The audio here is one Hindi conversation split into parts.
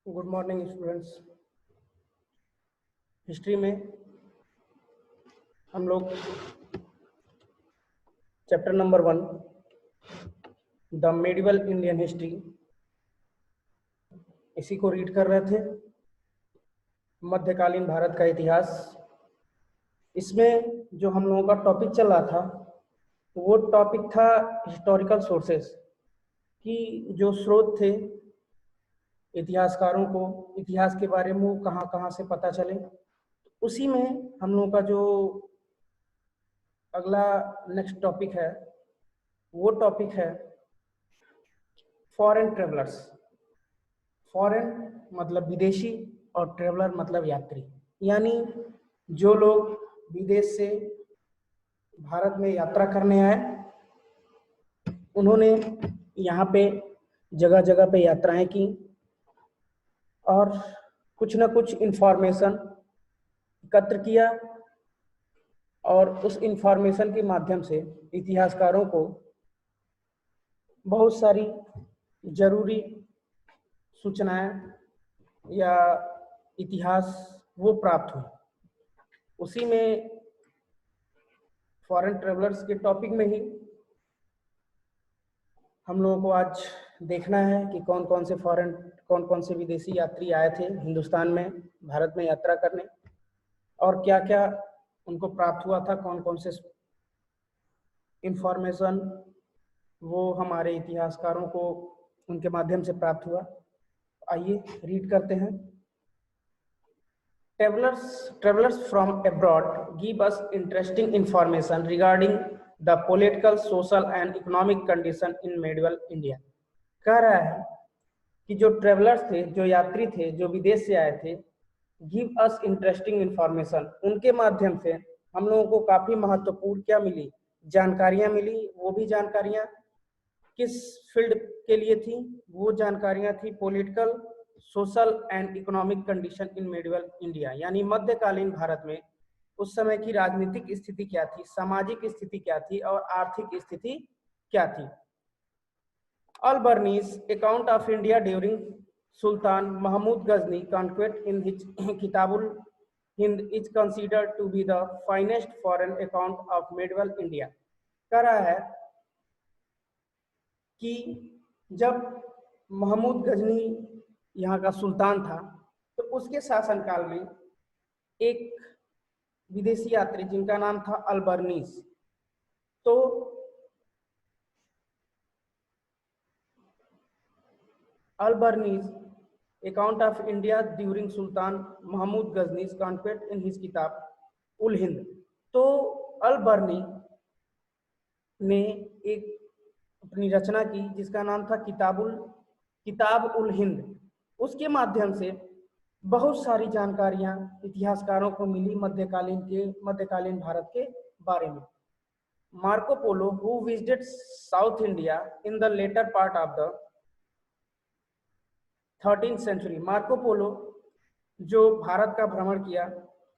Good morning students. हिस्ट्री में हम लोग chapter number 1 the medieval Indian history इसी को रीड कर रहे थे। मध्यकालीन भारत का इतिहास। इसमें जो हम लोगों का टॉपिक चल रहा था वो टॉपिक था हिस्टोरिकल सोर्सेस, कि जो स्रोत थे इतिहासकारों को इतिहास के बारे में वो कहाँ कहाँ से पता चले। उसी में हम लोगों का जो अगला नेक्स्ट टॉपिक है वो टॉपिक है फॉरेन ट्रेवलर्स। फॉरेन मतलब विदेशी और ट्रेवलर मतलब यात्री, यानी जो लोग विदेश से भारत में यात्रा करने आए, उन्होंने यहाँ पे जगह जगह पे यात्राएं की और कुछ न कुछ इंफॉर्मेशन एकत्र किया और उस इंफॉर्मेशन के माध्यम से इतिहासकारों को बहुत सारी जरूरी सूचनाएं या इतिहास वो प्राप्त हुई। उसी में फॉरेन ट्रेवलर्स के टॉपिक में ही हम लोगों को आज देखना है कि कौन कौन से विदेशी यात्री आए थे हिंदुस्तान में भारत में यात्रा करने और क्या क्या उनको प्राप्त हुआ था, कौन कौन से इंफॉर्मेशन वो हमारे इतिहासकारों को उनके माध्यम से प्राप्त हुआ। आइए रीड करते हैं। Travelers from abroad give us interesting information regarding the political, social and economic condition in medieval India। कह रहा है कि जो ट्रेवलर्स थे, जो यात्री थे, जो विदेश से आए थे, गिव अस इंटरेस्टिंग इंफॉर्मेशन, उनके माध्यम से हम लोगों को काफी महत्वपूर्ण क्या मिली, जानकारियां मिली। वो भी जानकारियां किस फील्ड के लिए थी? वो जानकारियां थी political, social and economic condition in medieval India, यानी मध्यकालीन भारत में उस समय की राजनीतिक स्थिति क्या थी, सामाजिक स्थिति क्या थी और आर्थिक स्थिति क्या थी। Al-Barni's account of India during Sultan Mahmud Ghazni conquest in his Kitabul Hind is considered to be the finest foreign account of medieval India। कह रहा है कि जब महमूद गजनी यहाँ का सुल्तान था तो उसके शासनकाल में एक विदेशी यात्री जिनका नाम था अल्बर्नीस, तो Alberuni account of India during Sultan Mahmud Ghazni's conquest in his किताब उल हिंद, तो अल्बर्नी ने एक अपनी रचना की जिसका नाम था किताब उल हिंद। उसके माध्यम से बहुत सारी जानकारियां इतिहासकारों को मिली मध्यकालीन भारत के बारे में। Marco Polo who visited south India in the later part of the 13th century, Marco Polo जो भारत का भ्रमण किया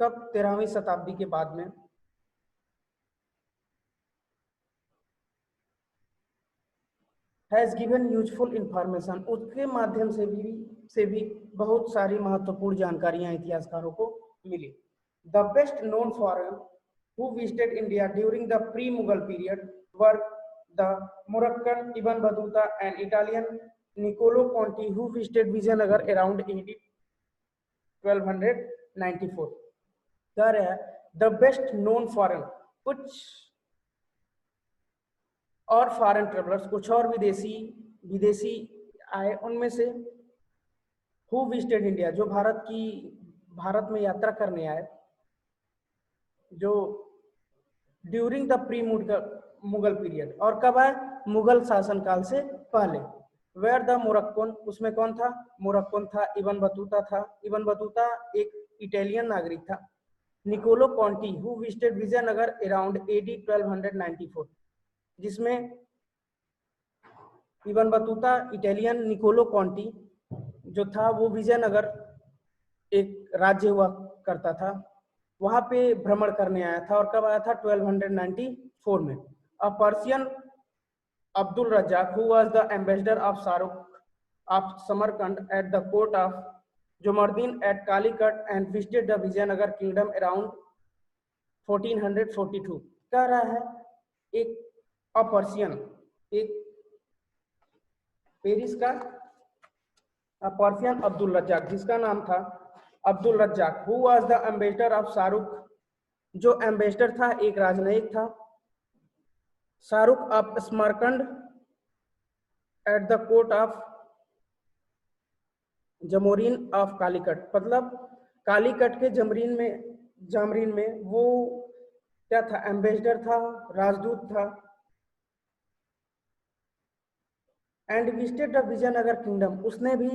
कब, 13वीं शताब्दी के बाद में, हैज गिवन यूजफुल इंफॉर्मेशन, उसके माध्यम से भी बहुत सारी महत्वपूर्ण जानकारियां इतिहासकारों को मिली। The best known foreign who visited India during the pre Mughal period were the Moroccan Ibn Battuta and Italian Niccolo Conti who visited Vijayanagar around AD 1294। कह रहा है द बेस्ट नोन फॉरेन, कुछ और फॉरेन ट्रेवलर्स, कुछ और विदेशी आए, उनमें से हु विजिटेड इंडिया, जो भारत में यात्रा करने आए, जो during the pre Mughal period, और कब आए, मुगल शासनकाल से पहले। वेयर द मोरक्कोन, उसमें कौन था, मोरक्कोन था, इब्न बतूता था, इब्न बतूता एक इटालियन नागरिक था। Niccolo Conti who visited Vijayanagar around AD 1294, जिसमें Ibn Battuta Italian Niccolo Conti जो था वो विजयनगर एक राज्य हुआ करता था, वहां पे भ्रमण करने आया था। और कब आया था, 1294 में। अ Persian Abdul Razzaq who was the ambassador of Shahrukh of Samarkand at the court of Jomardin at Calicut and visited the Vijayanagar kingdom around 1442। कह रहा है एक पर्शियन, एक पेरिस का पर्शियन अब्दुल रज्जाक, जिसका नाम था Abdul Razzaq, who was the ambassador of Shahrukh, जो एम्बेसडर था, एक राजनयिक था, Shahrukh of Samarkand at the court of Zamorin of Calicut, मतलब कालीकट के जामरीन में वो क्या था, एम्बेसडर था, राजदूत था। And visited the Vijayanagara kingdom, उसने भी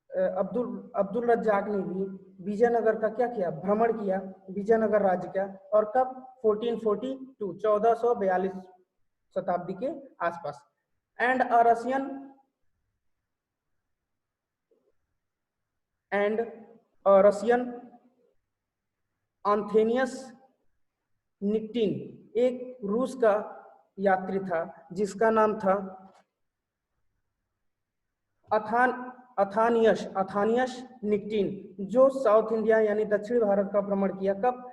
अब्दुल रज्जाक ने भी विजयनगर का क्या किया, भ्रमण किया, विजयनगर राज्य का। और कब, 1442, 1442 शताब्दी के आसपास। एंड रशियन एंथोनियस निक्टिन, एक रूस का यात्री था जिसका नाम था अथानियस निक्टिन, जो साउथ इंडिया यानी दक्षिण भारत का भ्रमण किया। कब,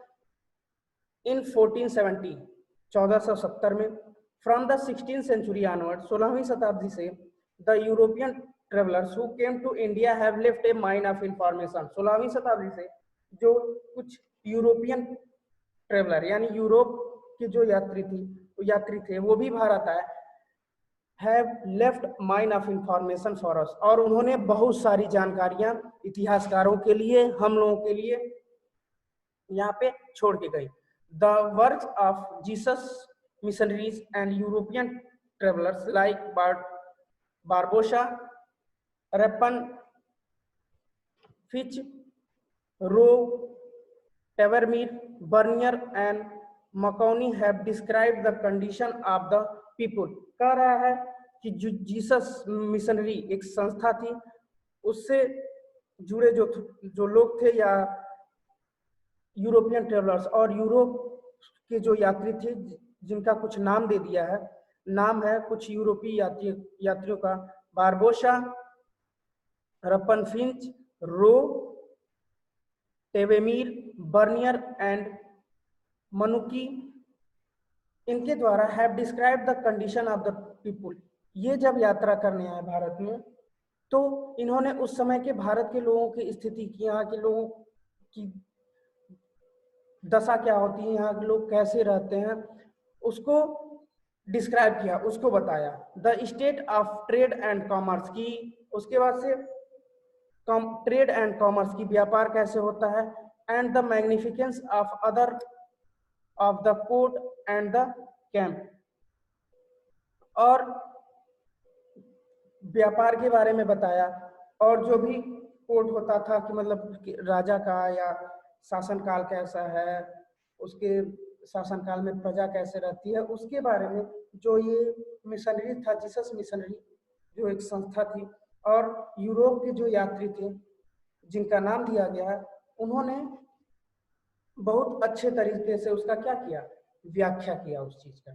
इन 1470, 1470 में। From the 16th century onward, 16वीं शताब्दी से, the European travellers who came to India have left a mine of information, 16वीं शताब्दी से जो कुछ यूरोपियन ट्रेवलर यानी यूरोप के जो यात्री थे वो भी भारत आए, have left mine of information for us, और उन्होंने बहुत सारी जानकारियां इतिहासकारों के लिए, हम लोगों के लिए यहाँ पे छोड़ के गई। The works of Jesus missionaries and European travellers like Barbosa, Repan, Fitch, Roe, Tavernier, Bernier and Manucci have described the condition of the people. कह रहा है कि जो जीसस मिशनरी एक संस्था थी, उससे जुड़े जो लोग थे या यूरोपियन ट्रेवलर्स और यूरोप के जो यात्री थे, जिनका कुछ नाम दे दिया है, नाम है कुछ यूरोपीय यात्रियों का, Barbosa, Repan Finch, Roe, Tavernier, Bernier and Manucci, इनके द्वारा have describe the condition of the people. ये जब यात्रा करने आए भारत में, तो इन्होंने उस समय के भारत के लोगों की स्थिति की, यहाँ के लोगों की दशा क्या होती है, यहाँ के लोग कैसे रहते हैं, उसको डिस्क्राइब किया, उसको बताया। The state of trade and commerce की, उसके बाद से ट्रेड एंड कॉमर्स की, व्यापार कैसे होता है, and the magnificence of other of the court and the camp, और व्यापार के बारे में बताया, और जो भी कोर्ट होता था कि मतलब राजा का या शासनकाल कैसा है, उसके शासनकाल में प्रजा कैसे रहती है, उसके बारे में। जो ये मिशनरी था, जीसस मिशनरी जो एक संस्था थी, और यूरोप के जो यात्री थे जिनका नाम दिया गया है, उन्होंने बहुत अच्छे तरीके से उसका क्या किया, व्याख्या किया उस चीज का।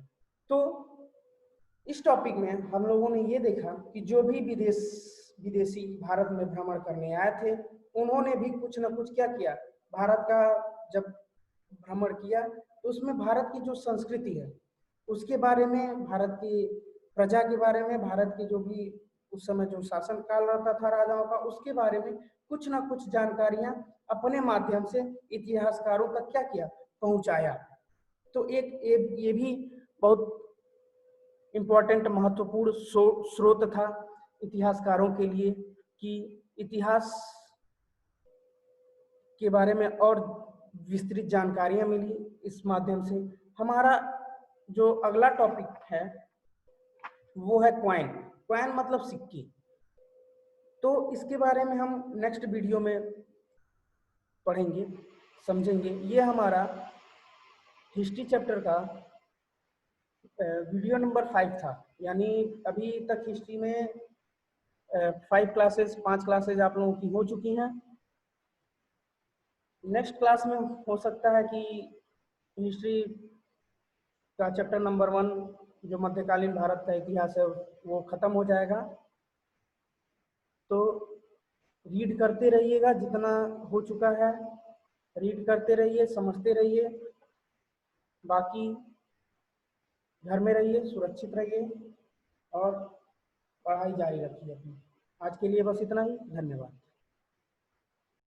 तो इस टॉपिक में हम लोगों ने ये देखा कि जो भी विदेशी भारत में भ्रमण करने आए थे, उन्होंने भी कुछ न कुछ क्या किया, भारत का जब भ्रमण किया तो उसमें भारत की जो संस्कृति है उसके बारे में, भारत की प्रजा के बारे में, भारत के जो भी उस समय जो शासन काल रहता था राजाओं का, उसके बारे में कुछ ना कुछ जानकारियां अपने माध्यम से इतिहासकारों तक क्या किया, पहुंचाया। तो एक ये भी बहुत इम्पोर्टेंट, महत्वपूर्ण स्रोत था इतिहासकारों के लिए कि इतिहास के बारे में और विस्तृत जानकारियां मिली इस माध्यम से। हमारा जो अगला टॉपिक है वो है क्वाइन। क्वाइन मतलब सिक्की। तो इसके बारे में हम नेक्स्ट वीडियो में पढ़ेंगे, समझेंगे। ये हमारा हिस्ट्री चैप्टर का वीडियो नंबर 5 था, यानी अभी तक हिस्ट्री में 5 क्लासेज आप लोगों की हो चुकी हैं। नेक्स्ट क्लास में हो सकता है कि हिस्ट्री का चैप्टर नंबर 1 जो मध्यकालीन भारत का इतिहास है वो खत्म हो जाएगा, तो रीड करते रहिएगा, जितना हो चुका है रीड करते रहिए, समझते रहिए। बाकी घर में रहिए, सुरक्षित रहिए और पढ़ाई जारी रखिए अपनी। आज के लिए बस इतना ही, धन्यवाद।